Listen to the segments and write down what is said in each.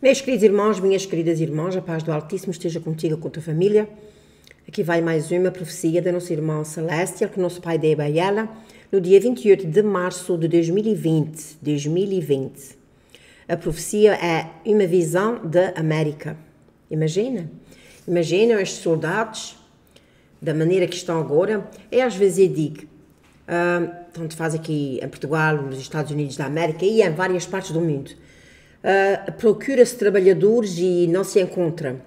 Meus queridos irmãos, minhas queridas irmãs, a paz do Altíssimo esteja contigo, com a tua família. Aqui vai mais uma profecia da nossa irmã Celestial, que nosso pai deu a ela no dia 28 de março de 2020. A profecia é uma visão da América. Imagina estes soldados, da maneira que estão agora. E às vezes eu digo, tanto faz aqui em Portugal, nos Estados Unidos da América e em várias partes do mundo. Procura-se trabalhadores e não se encontra.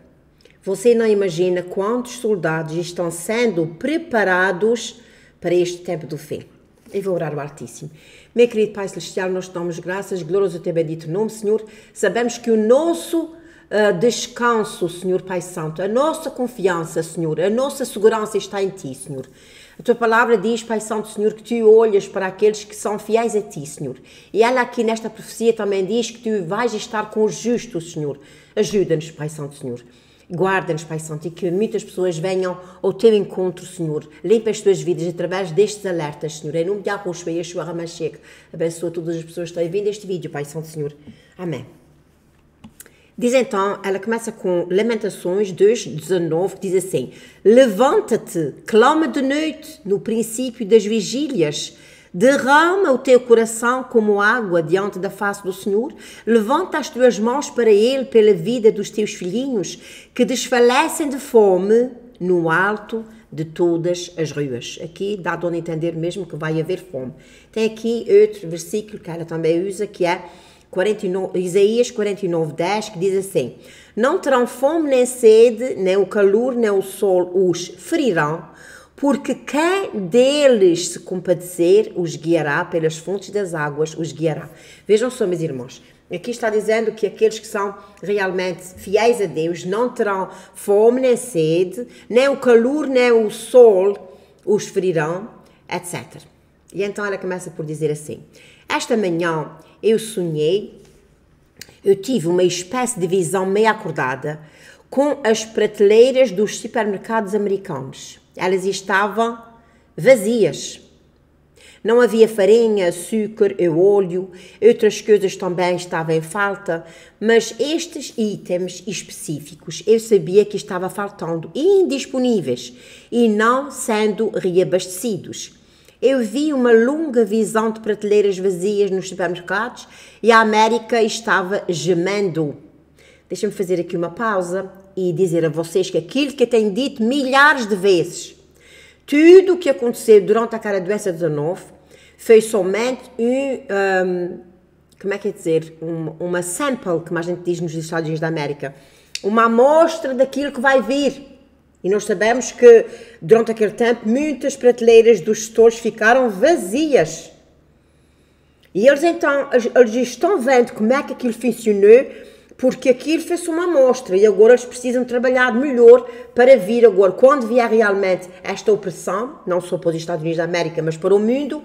Você não imagina quantos soldados estão sendo preparados para este tempo do fim. Eu vou orar ao Altíssimo. Meu querido Pai Celestial, nós te damos graças, glorioso o teu bendito nome, Senhor. Sabemos que o nosso descanso, Senhor Pai Santo, a nossa confiança, Senhor, a nossa segurança está em Ti, Senhor. A Tua palavra diz, Pai Santo, Senhor, que Tu olhas para aqueles que são fiéis a Ti, Senhor. E ela aqui nesta profecia também diz que Tu vais estar com os justos, Senhor. Ajuda-nos, Pai Santo, Senhor. Guarda-nos, Pai Santo, e que muitas pessoas venham ao Teu encontro, Senhor. Limpa as Tuas vidas através destes alertas, Senhor. Em nome de Yahushua, Yeshua HaMashiach. Abençoa todas as pessoas que estão a ver este vídeo, Pai Santo, Senhor. Amém. Diz então, ela começa com Lamentações 2:19, que diz assim: levanta-te, clama de noite, no princípio das vigílias, derrama o teu coração como água diante da face do Senhor, levanta as tuas mãos para Ele pela vida dos teus filhinhos, que desfalecem de fome no alto de todas as ruas. Aqui dá a entender mesmo que vai haver fome. Tem aqui outro versículo que ela também usa, que é Isaías 49:10, que diz assim: não terão fome nem sede, nem o calor nem o sol os ferirão, porque quem deles se compadecer os guiará pelas fontes das águas, os guiará. Vejam só, meus irmãos, aqui está dizendo que aqueles que são realmente fiéis a Deus não terão fome nem sede, nem o calor nem o sol os ferirão, etc. E então ela começa por dizer assim: esta manhã eu sonhei, eu tive uma espécie de visão meio acordada com as prateleiras dos supermercados americanos. Elas estavam vazias. Não havia farinha, açúcar e óleo, outras coisas também estavam em falta, mas estes itens específicos eu sabia que estavam faltando, indisponíveis e não sendo reabastecidos. Eu vi uma longa visão de prateleiras vazias nos supermercados e a América estava gemendo. Deixa-me fazer aqui uma pausa e dizer a vocês que aquilo que eu tenho dito milhares de vezes, tudo o que aconteceu durante aquela doença 19 foi somente uma sample, como a gente diz nos Estados Unidos da América, uma amostra daquilo que vai vir. E nós sabemos que, durante aquele tempo, muitas prateleiras dos stores ficaram vazias. E eles, então, eles estão vendo como é que aquilo funcionou, porque aquilo fez uma amostra. E agora eles precisam trabalhar melhor para vir agora, quando vier realmente esta opressão, não só para os Estados Unidos da América, mas para o mundo,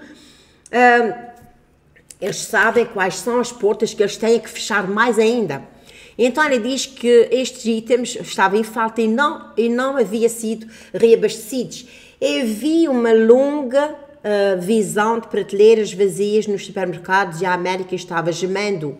eles sabem quais são as portas que eles têm que fechar mais ainda. Então ele diz que estes itens estavam em falta e não haviam sido reabastecidos. Eu vi uma longa visão de prateleiras vazias nos supermercados e a América estava gemendo.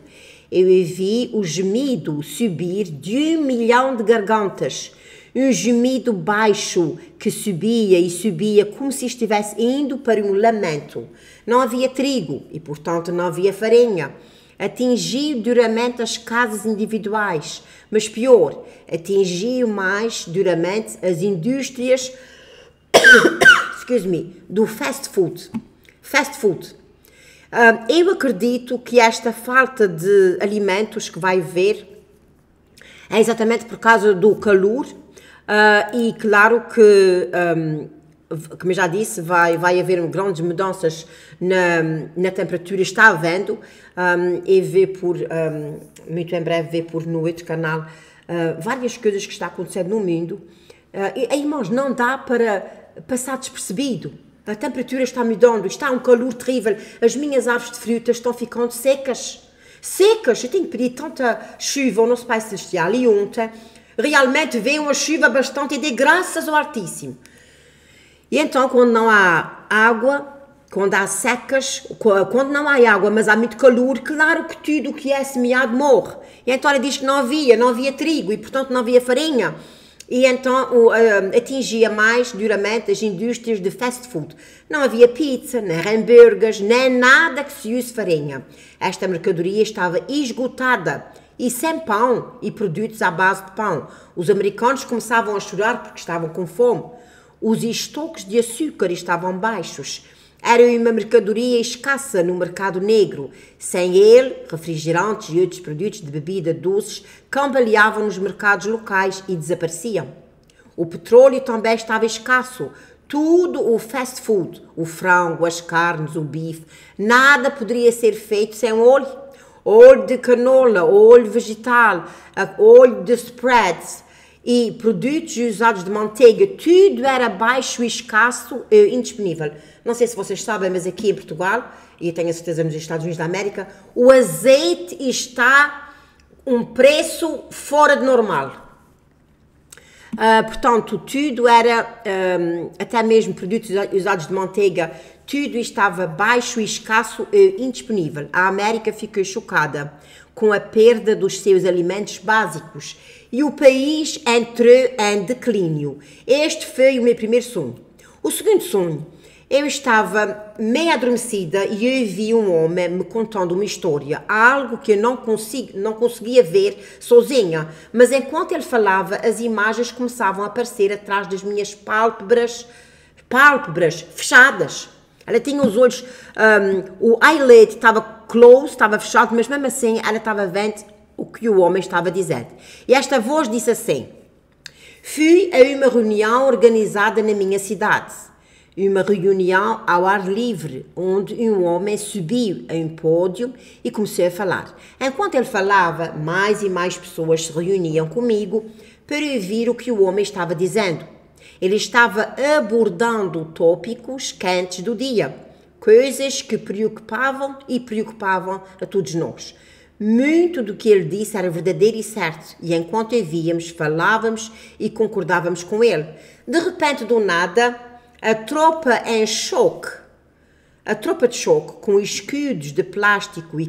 Eu vi o gemido subir de 1 milhão de gargantas. Um gemido baixo que subia e subia como se estivesse indo para um lamento. Não havia trigo e, portanto, não havia farinha. Atingiu duramente as casas individuais, mas pior, atingiu mais duramente as indústrias do fast food. Eu acredito que esta falta de alimentos que vai haver é exatamente por causa do calor e claro que como eu já disse, vai haver grandes mudanças na temperatura, está havendo, e muito em breve no outro canal várias coisas que estão acontecendo no mundo, e irmãos, não dá para passar despercebido. A temperatura está mudando, está um calor terrível, as minhas árvores de frutas estão ficando secas, eu tenho pedido tanta chuva ao nosso Pai Celestial e ontem realmente veio uma chuva bastante e dei graças ao Altíssimo. E então, quando não há água, quando há secas, quando não há água, mas há muito calor, claro que tudo o que é semeado morre. E então ela diz que não havia trigo e, portanto, não havia farinha. E então atingia mais duramente as indústrias de fast food. Não havia pizza, nem hambúrgueres, nem nada que se use farinha. Esta mercadoria estava esgotada e sem pão e produtos à base de pão. Os americanos começavam a chorar porque estavam com fome. Os estoques de açúcar estavam baixos. Era uma mercadoria escassa no mercado negro. Sem ele, refrigerantes e outros produtos de bebida doces cambaleavam nos mercados locais e desapareciam. O petróleo também estava escasso. Tudo o fast food, o frango, as carnes, o bife, nada poderia ser feito sem óleo. Óleo de canola, óleo vegetal, óleo de spreads e produtos usados de manteiga, tudo era baixo e escasso e indisponível. Não sei se vocês sabem, mas aqui em Portugal, e eu tenho a certeza nos Estados Unidos da América, o azeite está um preço fora de normal. Portanto, tudo era, até mesmo produtos usados de manteiga, tudo estava baixo e escasso e indisponível. A América ficou chocada com a perda dos seus alimentos básicos e o país entrou em declínio. Este foi o meu primeiro sonho. O segundo sonho, eu estava meio adormecida e eu vi um homem me contando uma história, algo que eu não conseguia ver sozinha, mas enquanto ele falava, as imagens começavam a aparecer atrás das minhas pálpebras fechadas. Ela tinha os olhos, o eyelid estava close, estava fechado, mas mesmo assim ela estava vendo o que o homem estava dizendo. E esta voz disse assim: fui a uma reunião organizada na minha cidade. Uma reunião ao ar livre, onde um homem subiu a um pódio e começou a falar. Enquanto ele falava, mais e mais pessoas se reuniam comigo para ouvir o que o homem estava dizendo. Ele estava abordando tópicos quentes do dia, coisas que preocupavam a todos nós. Muito do que ele disse era verdadeiro e certo, e enquanto ouvíamos, falávamos e concordávamos com ele. De repente, do nada, a tropa de choque, com escudos de plástico e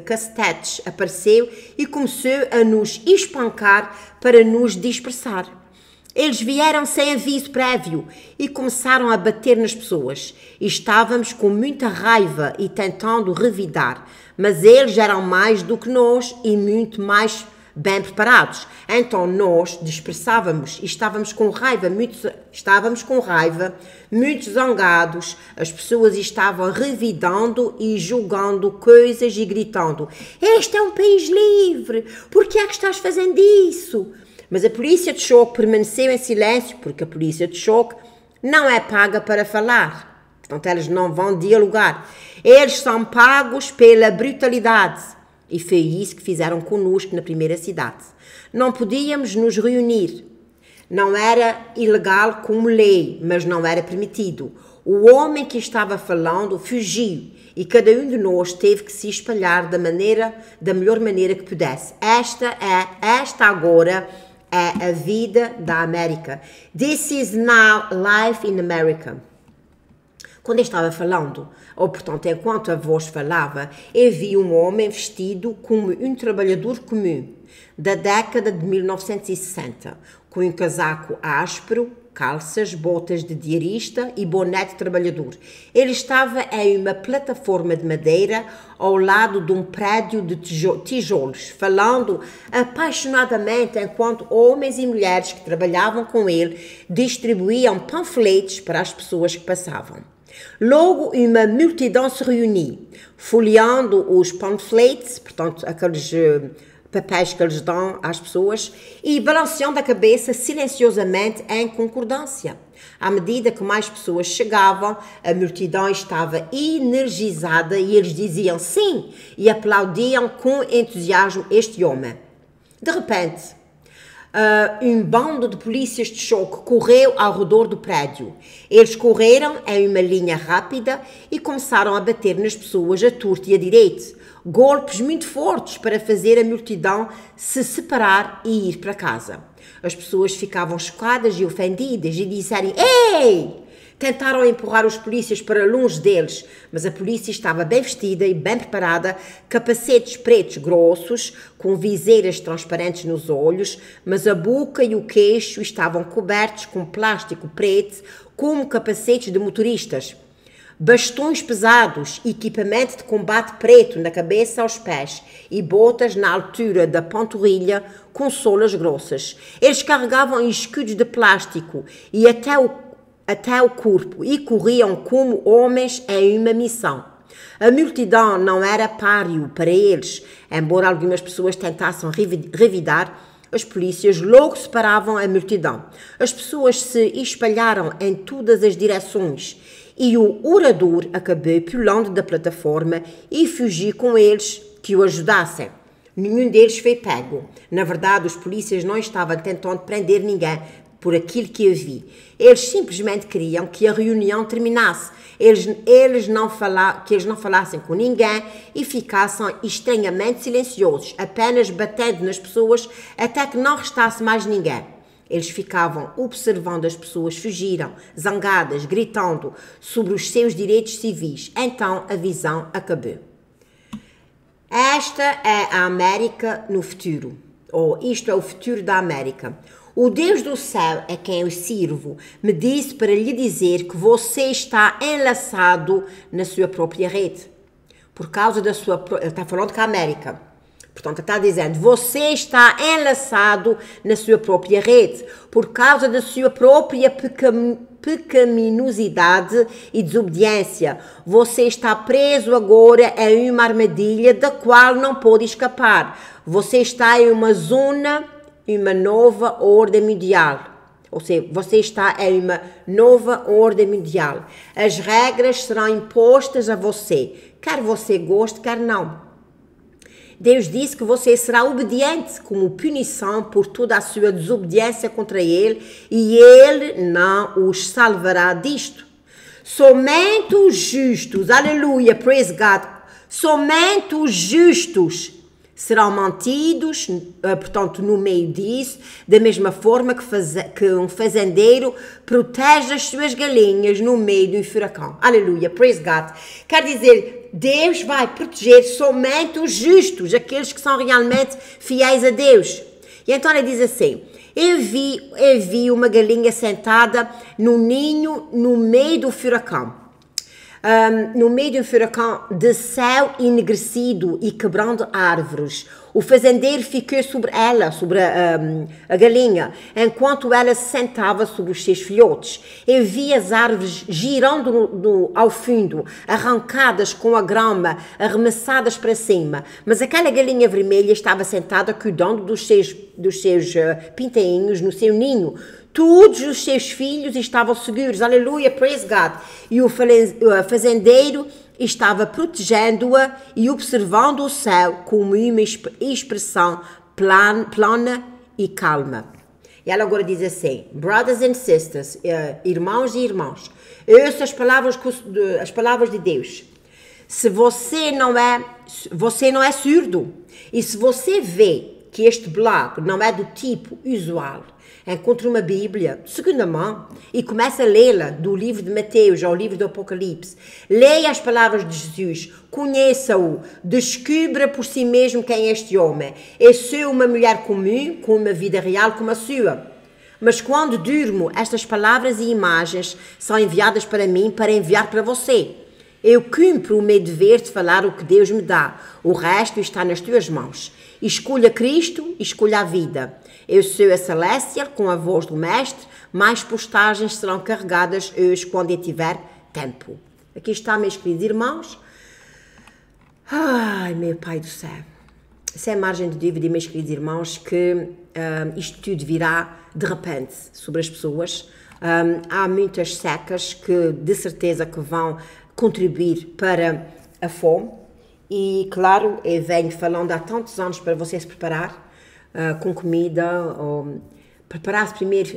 cacetetes, apareceu e começou a nos espancar para nos dispersar. Eles vieram sem aviso prévio e começaram a bater nas pessoas. Estávamos com muita raiva e tentando revidar, mas eles eram mais do que nós e muito mais bem preparados. Então nós dispersávamos e estávamos com raiva, muito zangados. As pessoas estavam revidando e julgando coisas e gritando: este é um país livre, por que é que estás fazendo isso? Mas a polícia de choque permaneceu em silêncio, porque a polícia de choque não é paga para falar. Portanto, eles não vão dialogar. Eles são pagos pela brutalidade. E foi isso que fizeram conosco na primeira cidade. Não podíamos nos reunir. Não era ilegal como lei, mas não era permitido. O homem que estava falando fugiu e cada um de nós teve que se espalhar da melhor maneira que pudesse. Esta agora é a vida da América. This is now life in America. Quando eu estava falando, ou portanto, enquanto a voz falava, eu vi um homem vestido como um trabalhador comum da década de 1960, com um casaco áspero, calças, botas de diarista e boné de trabalhador. Ele estava em uma plataforma de madeira ao lado de um prédio de tijolos, falando apaixonadamente enquanto homens e mulheres que trabalhavam com ele distribuíam panfletos para as pessoas que passavam. Logo, uma multidão se reuniu, folheando os pamphlets, portanto, aqueles papéis que eles dão às pessoas, e balanceando a cabeça silenciosamente em concordância. À medida que mais pessoas chegavam, a multidão estava energizada e eles diziam sim e aplaudiam com entusiasmo este homem. De repente, um bando de polícias de choque correu ao redor do prédio. Eles correram em uma linha rápida e começaram a bater nas pessoas a torto e a direito. Golpes muito fortes para fazer a multidão se separar e ir para casa. As pessoas ficavam chocadas e ofendidas e disseram: ei, Tentaram empurrar os polícias para longe deles, mas a polícia estava bem vestida e bem preparada, capacetes pretos grossos, com viseiras transparentes nos olhos, mas a boca e o queixo estavam cobertos com plástico preto, como capacetes de motoristas. Bastões pesados, equipamento de combate preto na cabeça aos pés e botas na altura da panturrilha com solas grossas. Eles carregavam escudos de plástico e até o corpo e corriam como homens em uma missão. A multidão não era páreo para eles, embora algumas pessoas tentassem revidar. As polícias logo separavam a multidão. As pessoas se espalharam em todas as direções e o orador acabou pulando da plataforma e fugiu com eles que o ajudassem. Nenhum deles foi pego. Na verdade, os polícias não estavam tentando prender ninguém por aquilo que havia. Eles simplesmente queriam que a reunião terminasse. Eles não falassem com ninguém e ficassem estranhamente silenciosos, apenas batendo nas pessoas até que não restasse mais ninguém. Eles ficavam observando as pessoas fugirem, zangadas, gritando sobre os seus direitos civis. Então a visão acabou. Esta é a América no futuro, ou isto é o futuro da América. O Deus do céu é quem eu sirvo, me disse para lhe dizer que você está enlaçado na sua própria rede. Por causa da sua... Ele está falando com a América. Portanto, está dizendo, você está enlaçado na sua própria rede, por causa da sua própria pecaminosidade e desobediência. Você está preso agora em uma armadilha da qual não pode escapar. Você está em uma zona, uma nova ordem mundial. Ou seja, você está em uma nova ordem mundial. As regras serão impostas a você, quer você goste, quer não. Deus disse que você será obediente como punição por toda a sua desobediência contra Ele e Ele não os salvará disto. Somente os justos, aleluia, praise God, somente os justos serão mantidos, portanto, no meio disso, da mesma forma que um fazendeiro protege as suas galinhas no meio de um furacão. Aleluia, praise God. Quer dizer, Deus vai proteger somente os justos, aqueles que são realmente fiéis a Deus. E então ele diz assim, eu vi uma galinha sentada no ninho no meio do furacão. No meio de um furacão de céu enegrecido e quebrando árvores. O fazendeiro ficou sobre ela, sobre a galinha, enquanto ela se sentava sobre os seus filhotes. Eu vi as árvores girando ao fundo, arrancadas com a grama, arremessadas para cima. Mas aquela galinha vermelha estava sentada cuidando dos seus pintainhos no seu ninho. Todos os seus filhos estavam seguros, aleluia, praise God. E o fazendeiro estava protegendo-a e observando o céu com uma expressão plana e calma. E ela agora diz assim, brothers and sisters, irmãos e irmãs, ouça as palavras de Deus. Se você não é surdo, e se você vê que este blog não é do tipo usual, encontre uma Bíblia de segunda mão e comece a lê-la do livro de Mateus ao livro do Apocalipse. Leia as palavras de Jesus, conheça-o, descubra por si mesmo quem é este homem. Eu sou uma mulher comum, com uma vida real como a sua. Mas quando durmo, estas palavras e imagens são enviadas para mim para enviar para você. Eu cumpro o meu dever de falar o que Deus me dá. O resto está nas tuas mãos. Escolha Cristo, escolha a vida. Eu sou a Celestial, com a voz do Mestre. Mais postagens serão carregadas hoje, quando eu tiver tempo. Aqui está, meus queridos irmãos. Ai, meu Pai do céu. Sem margem de dúvida, meus queridos irmãos, que isto tudo virá de repente sobre as pessoas. Há muitas secas que, de certeza, que vão contribuir para a fome. E, claro, eu venho falando há tantos anos para você se preparar com comida, ou preparar-se primeiro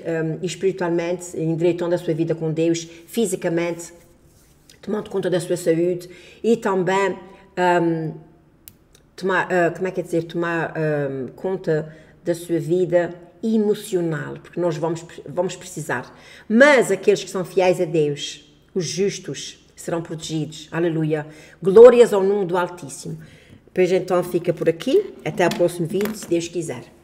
espiritualmente, endireitando a sua vida com Deus, fisicamente, tomando conta da sua saúde e também tomar conta da sua vida emocional, porque nós vamos precisar. Mas aqueles que são fiéis a Deus, os justos, serão protegidos. Aleluia. Glórias ao nome do Altíssimo. Pois então fica por aqui. Até o próximo vídeo, se Deus quiser.